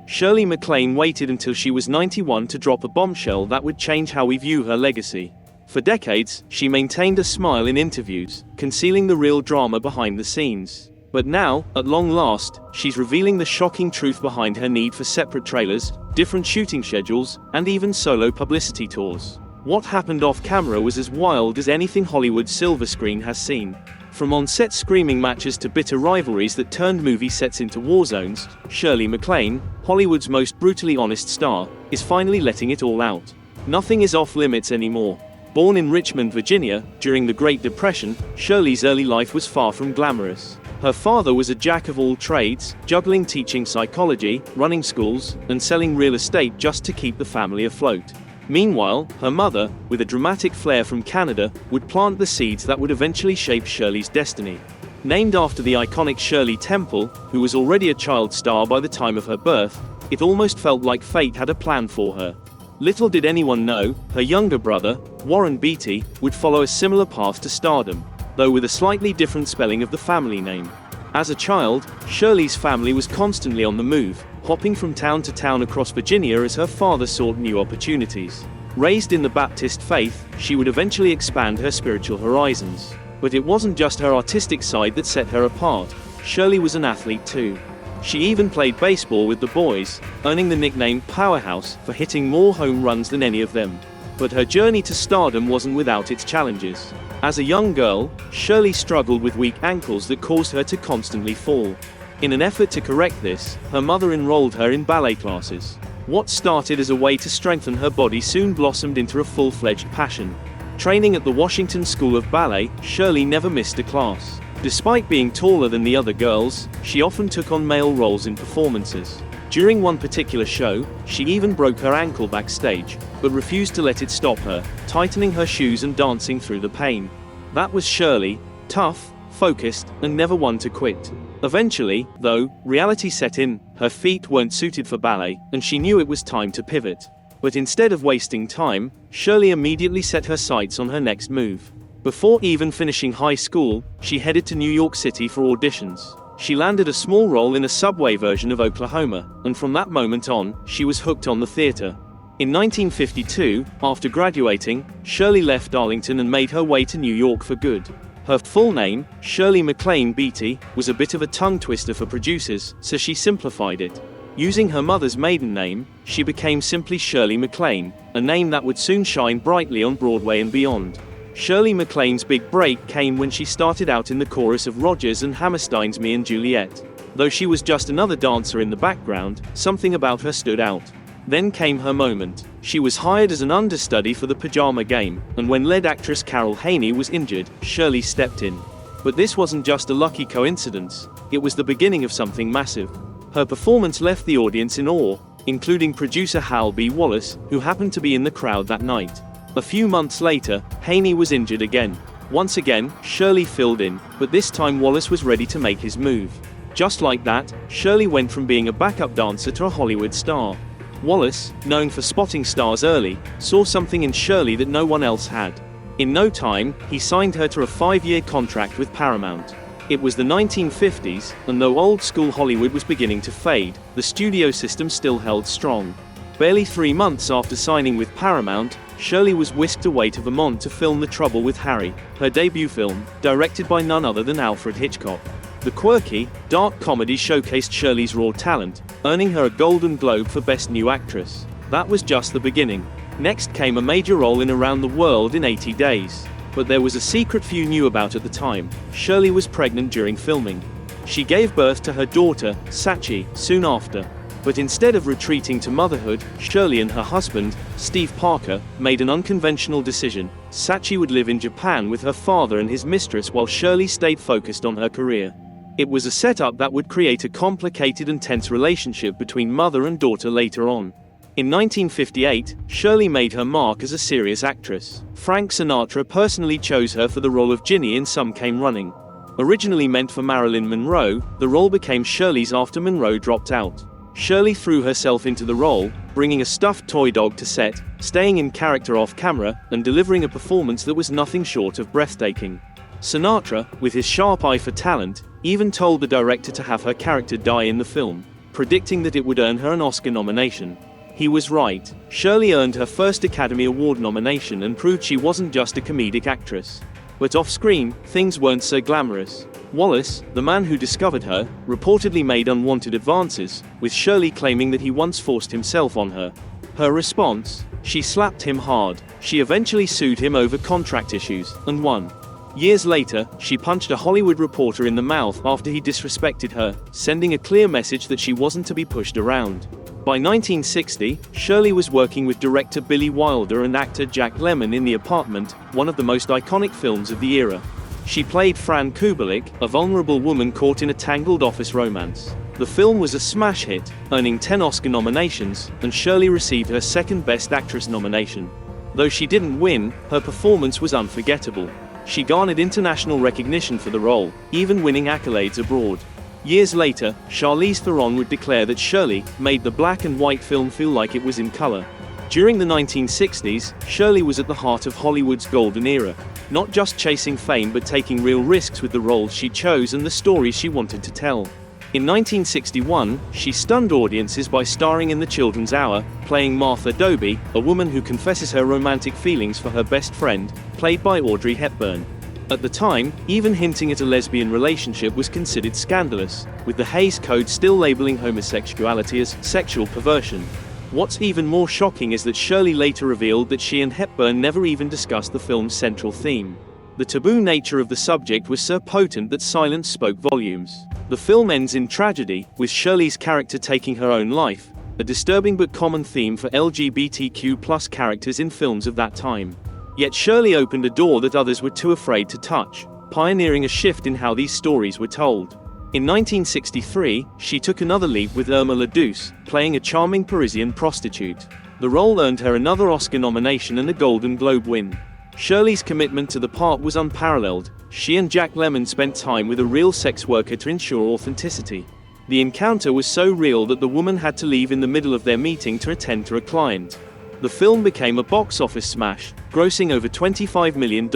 Shirley MacLaine waited until she was 91 to drop a bombshell that would change how we view her legacy. For decades, she maintained a smile in interviews, concealing the real drama behind the scenes. But now, at long last, she's revealing the shocking truth behind her need for separate trailers, different shooting schedules, and even solo publicity tours. What happened off-camera was as wild as anything Hollywood's silver screen has seen. From on-set screaming matches to bitter rivalries that turned movie sets into war zones, Shirley MacLaine, Hollywood's most brutally honest star, is finally letting it all out. Nothing is off-limits anymore. Born in Richmond, Virginia, during the Great Depression, Shirley's early life was far from glamorous. Her father was a jack of all trades, juggling teaching psychology, running schools, and selling real estate just to keep the family afloat. Meanwhile, her mother, with a dramatic flair from Canada, would plant the seeds that would eventually shape Shirley's destiny. Named after the iconic Shirley Temple, who was already a child star by the time of her birth, it almost felt like fate had a plan for her. Little did anyone know, her younger brother, Warren Beatty, would follow a similar path to stardom, though with a slightly different spelling of the family name. As a child, Shirley's family was constantly on the move, hopping from town to town across Virginia as her father sought new opportunities. Raised in the Baptist faith, she would eventually expand her spiritual horizons. But it wasn't just her artistic side that set her apart. Shirley was an athlete too. She even played baseball with the boys, earning the nickname Powerhouse for hitting more home runs than any of them. But her journey to stardom wasn't without its challenges. As a young girl, Shirley struggled with weak ankles that caused her to constantly fall. In an effort to correct this, her mother enrolled her in ballet classes. What started as a way to strengthen her body soon blossomed into a full-fledged passion. Training at the Washington School of Ballet, Shirley never missed a class. Despite being taller than the other girls, she often took on male roles in performances. During one particular show, she even broke her ankle backstage, but refused to let it stop her, tightening her shoes and dancing through the pain. That was Shirley, tough, focused, and never one to quit. Eventually, though, reality set in. Her feet weren't suited for ballet, and she knew it was time to pivot. But instead of wasting time, Shirley immediately set her sights on her next move. Before even finishing high school, she headed to New York City for auditions. She landed a small role in a subway version of Oklahoma, and from that moment on, she was hooked on the theater. In 1952, after graduating, Shirley left Arlington and made her way to New York for good. Her full name, Shirley MacLaine Beatty, was a bit of a tongue twister for producers, so she simplified it. Using her mother's maiden name, she became simply Shirley MacLaine, a name that would soon shine brightly on Broadway and beyond. Shirley MacLaine's big break came when she started out in the chorus of Rodgers and Hammerstein's Me and Juliet. Though she was just another dancer in the background, something about her stood out. Then came her moment. She was hired as an understudy for the Pajama Game, and when lead actress Carol Haney was injured, Shirley stepped in. But this wasn't just a lucky coincidence, it was the beginning of something massive. Her performance left the audience in awe, including producer Hal B. Wallace, who happened to be in the crowd that night. A few months later, Haney was injured again. Once again, Shirley filled in, but this time Wallace was ready to make his move. Just like that, Shirley went from being a backup dancer to a Hollywood star. Wallace, known for spotting stars early, saw something in Shirley that no one else had. In no time, he signed her to a 5-year contract with Paramount. It was the 1950s, and though old-school Hollywood was beginning to fade, the studio system still held strong. Barely 3 months after signing with Paramount, Shirley was whisked away to Vermont to film The Trouble with Harry, her debut film, directed by none other than Alfred Hitchcock. The quirky, dark comedy showcased Shirley's raw talent, earning her a Golden Globe for Best New Actress. That was just the beginning. Next came a major role in Around the World in 80 Days. But there was a secret few knew about at the time. Shirley was pregnant during filming. She gave birth to her daughter, Sachi, soon after. But instead of retreating to motherhood, Shirley and her husband, Steve Parker, made an unconventional decision. Sachi would live in Japan with her father and his mistress while Shirley stayed focused on her career. It was a setup that would create a complicated and tense relationship between mother and daughter later on. In 1958, Shirley made her mark as a serious actress. Frank Sinatra personally chose her for the role of Ginny in Some Came Running. Originally meant for Marilyn Monroe, the role became Shirley's after Monroe dropped out. Shirley threw herself into the role, bringing a stuffed toy dog to set, staying in character off camera, and delivering a performance that was nothing short of breathtaking. Sinatra, with his sharp eye for talent, even told the director to have her character die in the film. predicting that it would earn her an Oscar nomination. He was right. Shirley earned her first Academy Award nomination and proved she wasn't just a comedic actress. But off-screen, things weren't so glamorous. Wallace, the man who discovered her, reportedly made unwanted advances, with Shirley claiming that he once forced himself on her. Her response? She slapped him hard. She eventually sued him over contract issues, and won. Years later, she punched a Hollywood reporter in the mouth after he disrespected her, sending a clear message that she wasn't to be pushed around. By 1960, Shirley was working with director Billy Wilder and actor Jack Lemmon in The Apartment, one of the most iconic films of the era. She played Fran Kubelik, a vulnerable woman caught in a tangled office romance. The film was a smash hit, earning 10 Oscar nominations, and Shirley received her second Best Actress nomination. Though she didn't win, her performance was unforgettable. She garnered international recognition for the role, even winning accolades abroad. Years later, Charlize Theron would declare that Shirley made the black and white film feel like it was in color. During the 1960s, Shirley was at the heart of Hollywood's golden era, not just chasing fame but taking real risks with the roles she chose and the stories she wanted to tell. In 1961, she stunned audiences by starring in The Children's Hour, playing Martha Doby, a woman who confesses her romantic feelings for her best friend, played by Audrey Hepburn. At the time, even hinting at a lesbian relationship was considered scandalous, with the Hays Code still labeling homosexuality as sexual perversion. What's even more shocking is that Shirley later revealed that she and Hepburn never even discussed the film's central theme. The taboo nature of the subject was so potent that silence spoke volumes. The film ends in tragedy, with Shirley's character taking her own life, a disturbing but common theme for LGBTQ+ characters in films of that time. Yet Shirley opened a door that others were too afraid to touch, pioneering a shift in how these stories were told. In 1963, she took another leap with Irma La Douce, playing a charming Parisian prostitute. The role earned her another Oscar nomination and a Golden Globe win. Shirley's commitment to the part was unparalleled. She and Jack Lemmon spent time with a real sex worker to ensure authenticity. The encounter was so real that the woman had to leave in the middle of their meeting to attend to a client. The film became a box office smash, grossing over $25 million,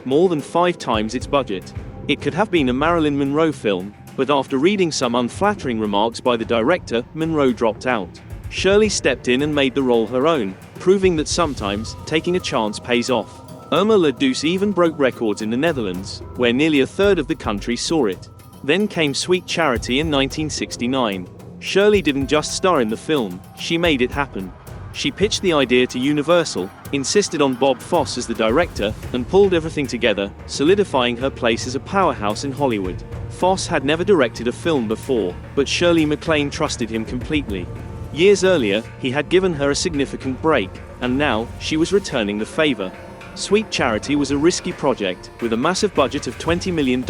more than 5 times its budget. It could have been a Marilyn Monroe film, but after reading some unflattering remarks by the director, Monroe dropped out. Shirley stepped in and made the role her own, proving that sometimes, taking a chance pays off. Irma La Douce even broke records in the Netherlands, where nearly a third of the country saw it. Then came Sweet Charity in 1969. Shirley didn't just star in the film, she made it happen. She pitched the idea to Universal, insisted on Bob Fosse as the director, and pulled everything together, solidifying her place as a powerhouse in Hollywood. Fosse had never directed a film before, but Shirley MacLaine trusted him completely. Years earlier, he had given her a significant break, and now, she was returning the favor. Sweet Charity was a risky project, with a massive budget of $20 million,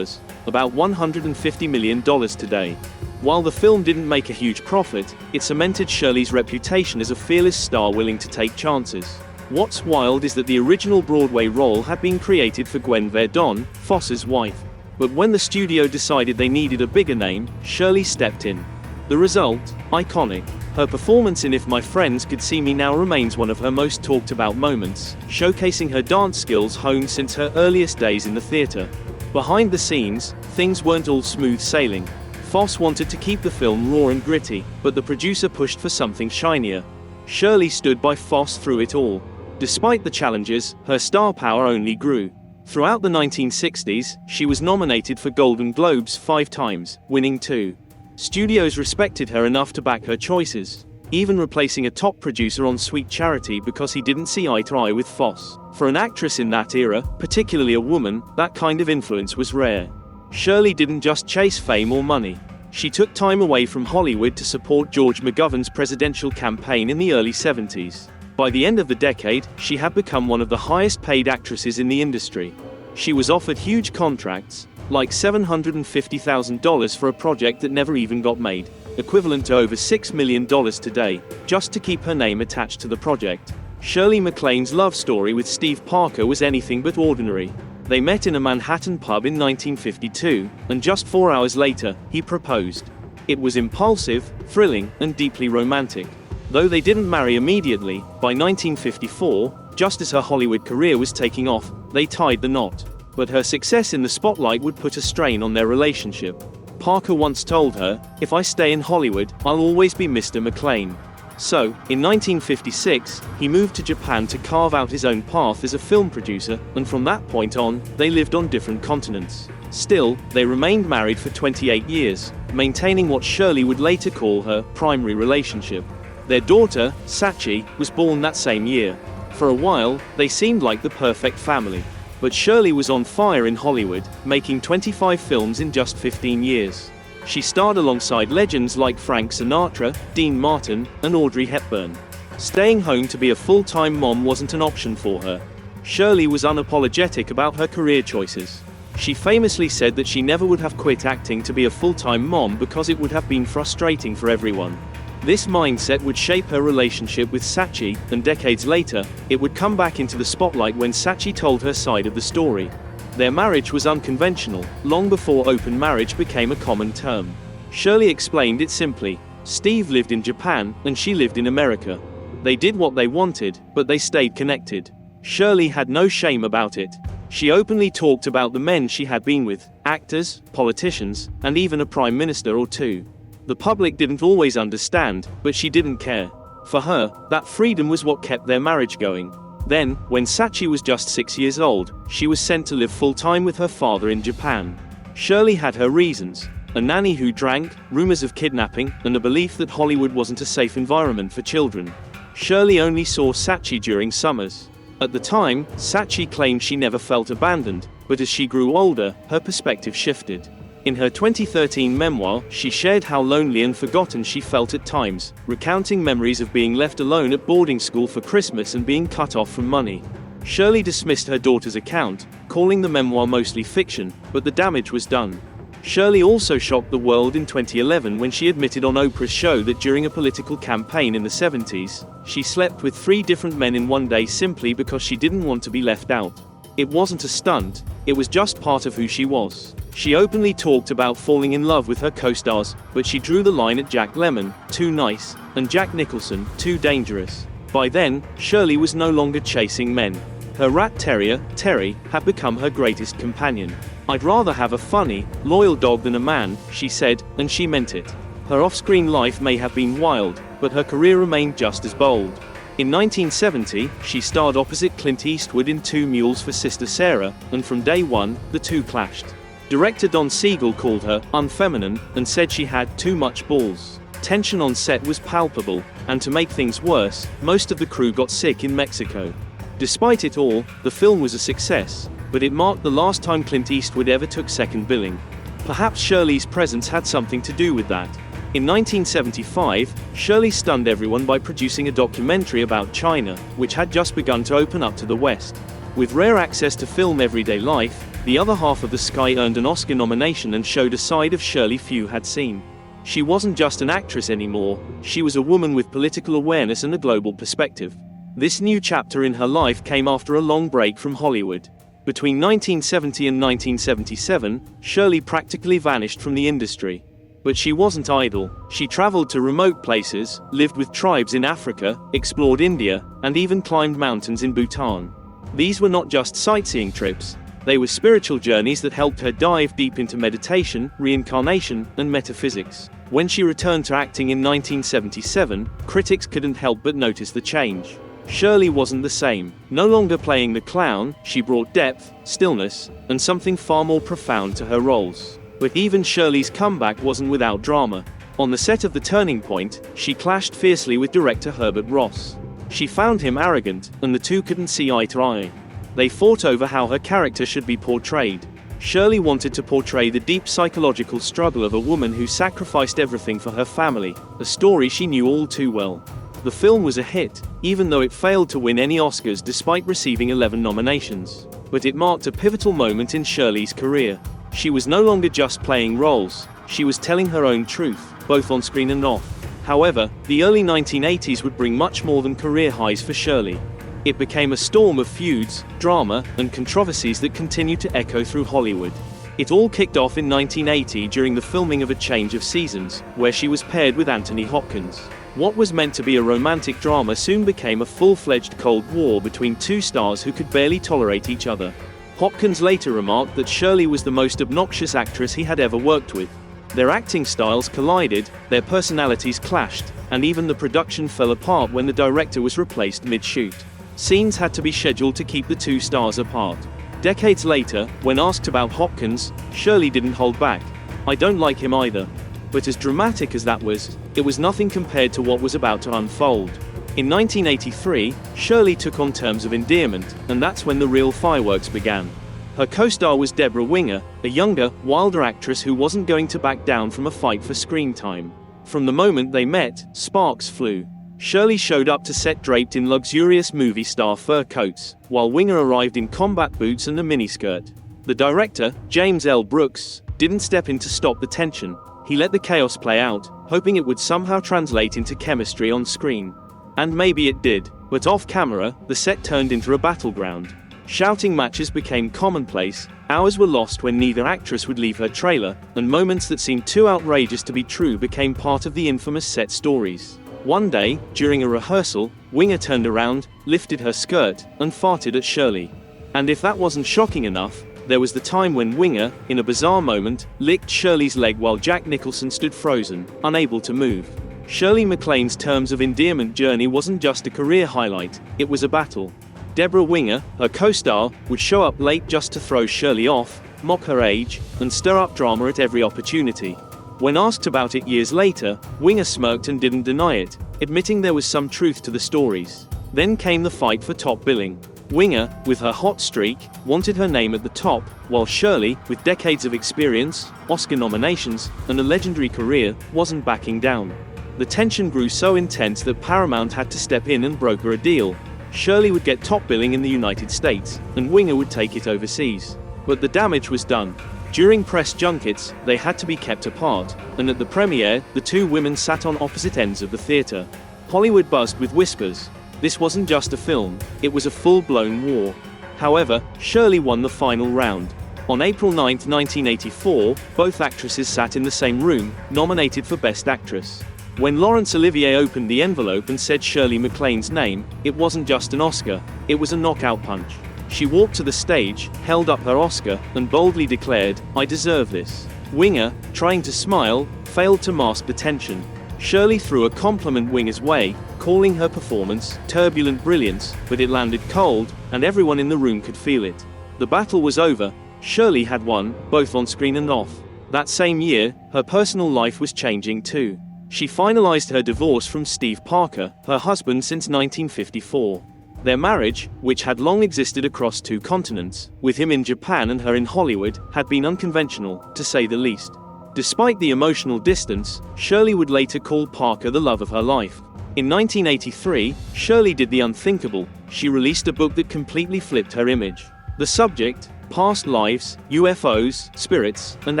about $150 million today. While the film didn't make a huge profit, it cemented Shirley's reputation as a fearless star willing to take chances. What's wild is that the original Broadway role had been created for Gwen Verdon, Fosse's wife. But when the studio decided they needed a bigger name, Shirley stepped in. The result? Iconic. Her performance in If My Friends Could See Me Now remains one of her most talked about moments, showcasing her dance skills honed since her earliest days in the theater. Behind the scenes, things weren't all smooth sailing. Fosse wanted to keep the film raw and gritty, but the producer pushed for something shinier. Shirley stood by Fosse through it all. Despite the challenges, her star power only grew. Throughout the 1960s, she was nominated for Golden Globes 5 times, winning 2. Studios respected her enough to back her choices, even replacing a top producer on Sweet Charity because he didn't see eye to eye with Fosse. For an actress in that era, particularly a woman, that kind of influence was rare. Shirley didn't just chase fame or money. She took time away from Hollywood to support George McGovern's presidential campaign in the early 70s. By the end of the decade, she had become one of the highest paid actresses in the industry. She was offered huge contracts, like $750,000 for a project that never even got made, equivalent to over $6 million today, just to keep her name attached to the project. Shirley MacLaine's love story with Steve Parker was anything but ordinary. They met in a Manhattan pub in 1952, and just 4 hours later, he proposed. It was impulsive, thrilling, and deeply romantic. Though they didn't marry immediately, by 1954, just as her Hollywood career was taking off, they tied the knot. But her success in the spotlight would put a strain on their relationship. Parker once told her, "If I stay in Hollywood, I'll always be Mr. MacLaine." So, in 1956, he moved to Japan to carve out his own path as a film producer, and from that point on, they lived on different continents. Still, they remained married for 28 years, maintaining what Shirley would later call her primary relationship. Their daughter, Sachi, was born that same year. For a while, they seemed like the perfect family. But Shirley was on fire in Hollywood, making 25 films in just 15 years. She starred alongside legends like Frank Sinatra, Dean Martin, and Audrey Hepburn. Staying home to be a full-time mom wasn't an option for her. Shirley was unapologetic about her career choices. She famously said that she never would have quit acting to be a full-time mom because it would have been frustrating for everyone. This mindset would shape her relationship with Sachi, and decades later, it would come back into the spotlight when Sachi told her side of the story. Their marriage was unconventional, long before open marriage became a common term. Shirley explained it simply. Steve lived in Japan, and she lived in America. They did what they wanted, but they stayed connected. Shirley had no shame about it. She openly talked about the men she had been with, actors, politicians, and even a prime minister or two. The public didn't always understand, but she didn't care. For her, that freedom was what kept their marriage going. Then, when Sachi was just 6 years old, she was sent to live full-time with her father in Japan. Shirley had her reasons: a nanny who drank, rumors of kidnapping, and a belief that Hollywood wasn't a safe environment for children. Shirley only saw Sachi during summers. At the time, Sachi claimed she never felt abandoned, but as she grew older, her perspective shifted. In her 2013 memoir, she shared how lonely and forgotten she felt at times, recounting memories of being left alone at boarding school for Christmas and being cut off from money. Shirley dismissed her daughter's account, calling the memoir mostly fiction, but the damage was done. Shirley also shocked the world in 2011 when she admitted on Oprah's show that during a political campaign in the 70s, she slept with 3 different men in one day simply because she didn't want to be left out. It wasn't a stunt, it was just part of who she was. She openly talked about falling in love with her co-stars, but she drew the line at Jack Lemmon, too nice, and Jack Nicholson, too dangerous. By then, Shirley was no longer chasing men. Her rat terrier, Terry, had become her greatest companion. "I'd rather have a funny, loyal dog than a man," she said, and she meant it. Her off-screen life may have been wild, but her career remained just as bold. In 1970, she starred opposite Clint Eastwood in 2 Mules for Sister Sarah, and from day one, the two clashed. Director Don Siegel called her unfeminine and said she had too much balls. Tension on set was palpable, and to make things worse, most of the crew got sick in Mexico. Despite it all, the film was a success, but it marked the last time Clint Eastwood ever took second billing. Perhaps Shirley's presence had something to do with that. In 1975, Shirley stunned everyone by producing a documentary about China, which had just begun to open up to the West. With rare access to film everyday life, the other half of the sky earned an Oscar nomination and showed a side of Shirley few had seen. She wasn't just an actress anymore, she was a woman with political awareness and a global perspective. This new chapter in her life came after a long break from Hollywood. Between 1970 and 1977, Shirley practically vanished from the industry. But she wasn't idle. She traveled to remote places, lived with tribes in Africa, explored India, and even climbed mountains in Bhutan. These were not just sightseeing trips. They were spiritual journeys that helped her dive deep into meditation, reincarnation, and metaphysics. When she returned to acting in 1977, critics couldn't help but notice the change. Shirley wasn't the same. No longer playing the clown, she brought depth, stillness, and something far more profound to her roles. But even Shirley's comeback wasn't without drama. On the set of The Turning Point, she clashed fiercely with director Herbert Ross. She found him arrogant, and the two couldn't see eye to eye. They fought over how her character should be portrayed. Shirley wanted to portray the deep psychological struggle of a woman who sacrificed everything for her family, a story she knew all too well. The film was a hit, even though it failed to win any Oscars despite receiving 11 nominations. But it marked a pivotal moment in Shirley's career. She was no longer just playing roles, she was telling her own truth, both on screen and off. However, the early 1980s would bring much more than career highs for Shirley. It became a storm of feuds, drama, and controversies that continued to echo through Hollywood. It all kicked off in 1980 during the filming of A Change of Seasons, where she was paired with Anthony Hopkins. What was meant to be a romantic drama soon became a full-fledged Cold War between two stars who could barely tolerate each other. Hopkins later remarked that Shirley was the most obnoxious actress he had ever worked with. Their acting styles collided, their personalities clashed, and even the production fell apart when the director was replaced mid-shoot. Scenes had to be scheduled to keep the two stars apart. Decades later, when asked about Hopkins, Shirley didn't hold back. "I don't like him either." But as dramatic as that was, it was nothing compared to what was about to unfold. In 1983, Shirley took on terms of endearment, and that's when the real fireworks began. Her co-star was Debra Winger, a younger, wilder actress who wasn't going to back down from a fight for screen time. From the moment they met, sparks flew. Shirley showed up to set draped in luxurious movie star fur coats, while Winger arrived in combat boots and a miniskirt. The director, James L. Brooks, didn't step in to stop the tension. He let the chaos play out, hoping it would somehow translate into chemistry on screen. And maybe it did, but off camera, the set turned into a battleground. Shouting matches became commonplace, hours were lost when neither actress would leave her trailer, and moments that seemed too outrageous to be true became part of the infamous set stories. One day, during a rehearsal, Winger turned around, lifted her skirt, and farted at Shirley. And if that wasn't shocking enough, there was the time when Winger, in a bizarre moment, licked Shirley's leg while Jack Nicholson stood frozen, unable to move. Shirley MacLaine's terms of endearment journey wasn't just a career highlight, it was a battle. Debra Winger, her co-star, would show up late just to throw Shirley off, mock her age, and stir up drama at every opportunity. When asked about it years later, Winger smirked and didn't deny it, admitting there was some truth to the stories. Then came the fight for top billing. Winger, with her hot streak, wanted her name at the top, while Shirley, with decades of experience, Oscar nominations, and a legendary career, wasn't backing down. The tension grew so intense that Paramount had to step in and broker a deal. Shirley would get top billing in the United States, and Winger would take it overseas. But the damage was done. During press junkets, they had to be kept apart, and at the premiere, the two women sat on opposite ends of the theater. Hollywood buzzed with whispers. This wasn't just a film, it was a full-blown war. However, Shirley won the final round. On April 9, 1984, both actresses sat in the same room, nominated for Best Actress. When Laurence Olivier opened the envelope and said Shirley MacLaine's name, it wasn't just an Oscar, it was a knockout punch. She walked to the stage, held up her Oscar, and boldly declared, "I deserve this." Winger, trying to smile, failed to mask the tension. Shirley threw a compliment Winger's way, calling her performance turbulent brilliance, but it landed cold, and everyone in the room could feel it. The battle was over. Shirley had won, both on screen and off. That same year, her personal life was changing too. She finalized her divorce from Steve Parker, her husband since 1954. Their marriage, which had long existed across two continents, with him in Japan and her in Hollywood, had been unconventional, to say the least. Despite the emotional distance, Shirley would later call Parker the love of her life. In 1983, Shirley did the unthinkable. She released a book that completely flipped her image. The subject, past lives, UFOs, spirits, and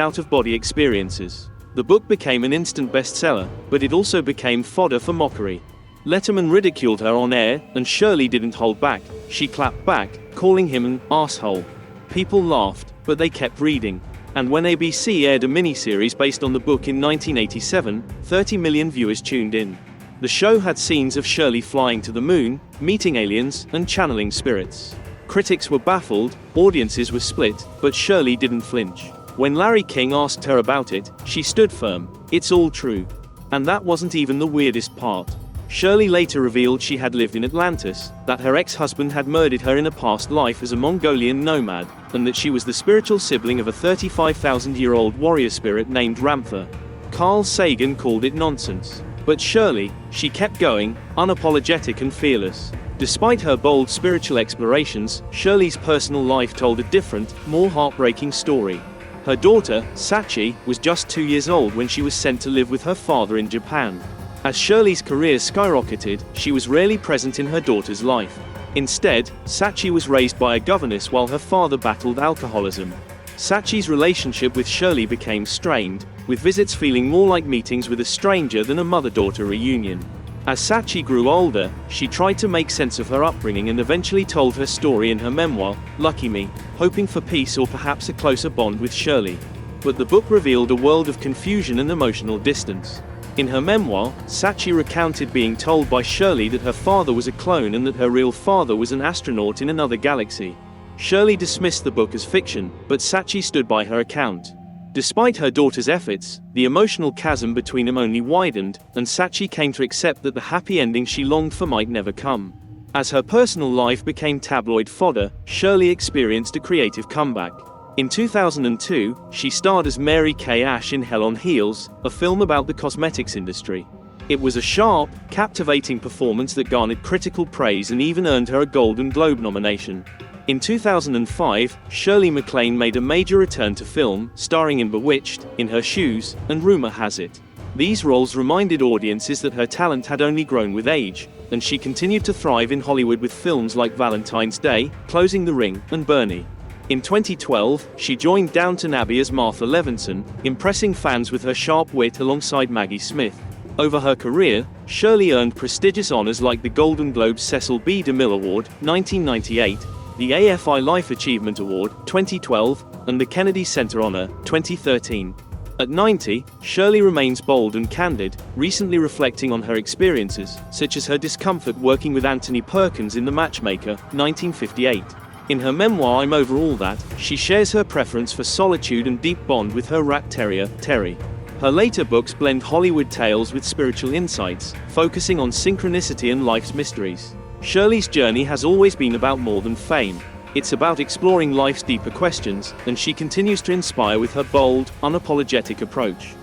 out-of-body experiences. The book became an instant bestseller, but it also became fodder for mockery. Letterman ridiculed her on air, and Shirley didn't hold back. She clapped back, calling him an asshole. People laughed, but they kept reading. And when ABC aired a miniseries based on the book in 1987, 30 million viewers tuned in. The show had scenes of Shirley flying to the moon, meeting aliens, and channeling spirits. Critics were baffled, audiences were split, but Shirley didn't flinch. When Larry King asked her about it, she stood firm. "It's all true." And that wasn't even the weirdest part. Shirley later revealed she had lived in Atlantis, that her ex-husband had murdered her in a past life as a Mongolian nomad, and that she was the spiritual sibling of a 35,000-year-old warrior spirit named Ramtha. Carl Sagan called it nonsense. But Shirley, she kept going, unapologetic and fearless. Despite her bold spiritual explorations, Shirley's personal life told a different, more heartbreaking story. Her daughter, Sachi, was just 2 years old when she was sent to live with her father in Japan. As Shirley's career skyrocketed, she was rarely present in her daughter's life. Instead, Sachi was raised by a governess while her father battled alcoholism. Sachi's relationship with Shirley became strained, with visits feeling more like meetings with a stranger than a mother-daughter reunion. As Sachi grew older, she tried to make sense of her upbringing and eventually told her story in her memoir, Lucky Me, hoping for peace or perhaps a closer bond with Shirley. But the book revealed a world of confusion and emotional distance. In her memoir, Sachi recounted being told by Shirley that her father was a clone and that her real father was an astronaut in another galaxy. Shirley dismissed the book as fiction, but Sachi stood by her account. Despite her daughter's efforts, the emotional chasm between them only widened, and Sachi came to accept that the happy ending she longed for might never come. As her personal life became tabloid fodder, Shirley experienced a creative comeback. In 2002, she starred as Mary Kay Ash in Hell on Heels, a film about the cosmetics industry. It was a sharp, captivating performance that garnered critical praise and even earned her a Golden Globe nomination. In 2005, Shirley MacLaine made a major return to film, starring in Bewitched, In Her Shoes, and Rumor Has It. These roles reminded audiences that her talent had only grown with age, and she continued to thrive in Hollywood with films like Valentine's Day, Closing the Ring, and Bernie. In 2012, she joined Downton Abbey as Martha Levinson, impressing fans with her sharp wit alongside Maggie Smith. Over her career, Shirley earned prestigious honors like the Golden Globe's Cecil B. DeMille Award, 1998, the AFI Life Achievement Award, 2012, and the Kennedy Center Honor, 2013. At 90, Shirley remains bold and candid, recently reflecting on her experiences, such as her discomfort working with Anthony Perkins in The Matchmaker, 1958. In her memoir I'm Over All That, she shares her preference for solitude and deep bond with her rat terrier, Terry. Her later books blend Hollywood tales with spiritual insights, focusing on synchronicity and life's mysteries. Shirley's journey has always been about more than fame. It's about exploring life's deeper questions, and she continues to inspire with her bold, unapologetic approach.